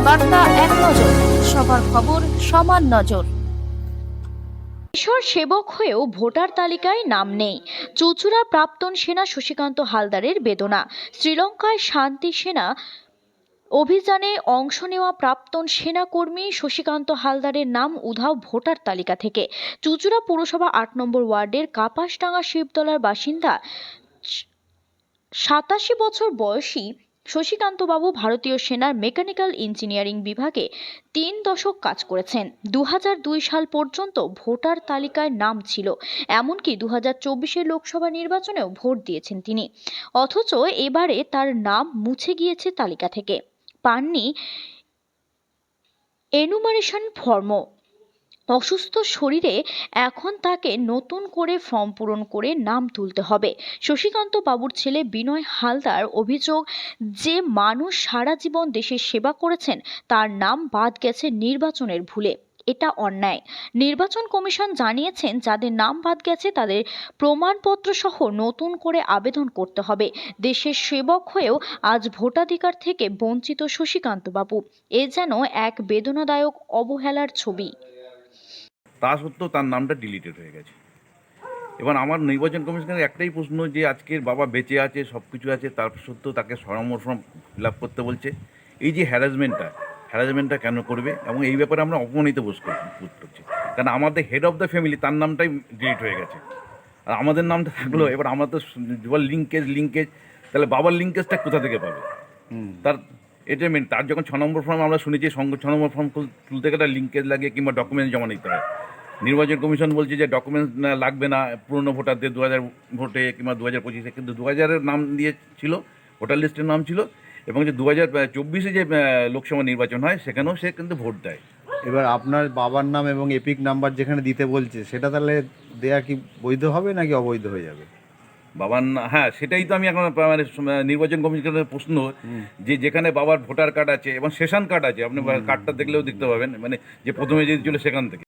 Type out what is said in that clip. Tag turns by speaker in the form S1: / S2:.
S1: বার্তা এক নজর, সবার খবর সমান নজর।
S2: ঈশ্বর সেবক হয়েও ভোটার তালিকায় নাম নেই, চুঁচুড়া প্রাক্তন সেনা শশীকান্ত হালদারের বেদনা। শ্রীলঙ্কায় শান্তি সেনা অভিযানে অংশ নেওয়া প্রাক্তন সেনাকর্মী শশীকান্ত হালদারের নাম উধাও ভোটার তালিকা থেকে। চুঁচুড়া পুরসভা ৮ নম্বর ওয়ার্ডের কাপাসডাঙ্গা শিবতলার বাসিন্দা ৮৭ বছর বয়সী শশীকান্তবাবু ভারতীয় সেনার মেকানিক্যাল ইঞ্জিনিয়ারিং বিভাগে ৩ দশক কাজ করেছেন। ২০০২ সাল পর্যন্ত ভোটার তালিকায় নাম ছিল, এমনকি ২০২৪ লোকসভা নির্বাচনেও ভোট দিয়েছেন তিনি। অথচ এবারে তার নাম মুছে গিয়েছে তালিকা থেকে, পাননি এনুমারেশন ফর্মও। অসুস্থ শরীরে এখন তাকে নতুন করে ফর্ম পূরণ করে নাম তুলতে হবে। শশীকান্ত বাবুর ছেলে বিনয় হালদার অভিযোগ, যে মানুষ সারা জীবন দেশের সেবা করেছেন তার নাম বাদ গেছে নির্বাচনের ভুলে। এটা অন্যায়। নির্বাচন কমিশন জানিয়েছেন, যাদের নাম বাদ গেছে তাদের প্রমাণপত্র সহ নতুন করে আবেদন করতে হবে। দেশের সেবক হয়েও আজ ভোটাধিকার থেকে বঞ্চিত শশীকান্ত বাবু। এ যেন এক বেদনাদায়ক অবহেলার ছবি।
S3: তা সত্ত্বেও তার নামটা ডিলিটেড হয়ে গেছে। এবার আমার নির্বাচন কমিশনের একটাই প্রশ্ন, যে আজকের বাবা বেঁচে আছে, সব কিছু আছে, তার সত্ত্বেও তাকে স্বয়ম্বর ফর্ম ফিল আপ করতে বলছে। এই যে হ্যারাসমেন্টটা কেন করবে? এবং এই ব্যাপারে আমরা অপমানিত বোধ করছি, কারণ আমাদের হেড অফ দ্য ফ্যামিলি, তার নামটাই ডিলিট হয়ে গেছে। আর আমাদের নামটা থাকলো, এবার আমরা তো লিঙ্কেজ, তাহলে বাবার লিঙ্কেজটা কোথা থেকে পাবে? তার এটা মেন। তার যখন 6 নম্বর ফর্ম আমরা শুনেছি, 6 নম্বর ফর্ম তুলতে গেলে লিঙ্কেজ লাগে কিংবা ডকুমেন্টস জমা নিতে হয়। নির্বাচন কমিশন বলছে যে ডকুমেন্টস লাগবে না পুরনো ভোটারদের 2000 ভোটে কিংবা 2025-এ, কিন্তু 2000-এর নাম দিয়েছিল, ভোটার লিস্টের নাম ছিল, এবং যে 2024-এ যে লোকসভা নির্বাচন হয় সেখানেও সে কিন্তু ভোট দেয়।
S4: এবার আপনার বাবার নাম এবং এপিক নাম্বার যেখানে দিতে বলছে, সেটা তাহলে দেয়া কি বৈধ হবে নাকি অবৈধ হয়ে যাবে?
S3: বাবার হ্যাঁ, সেটাই তো আমি এখন মানে নির্বাচন কমিশনের প্রশ্ন, যে যেখানে বাবার ভোটার কার্ড আছে এবং সেশন কার্ড আছে, আপনি কার্ডটা দেখলেও দেখতে পাবেন, মানে যে প্রথমে যে ছিল সেখান থেকে।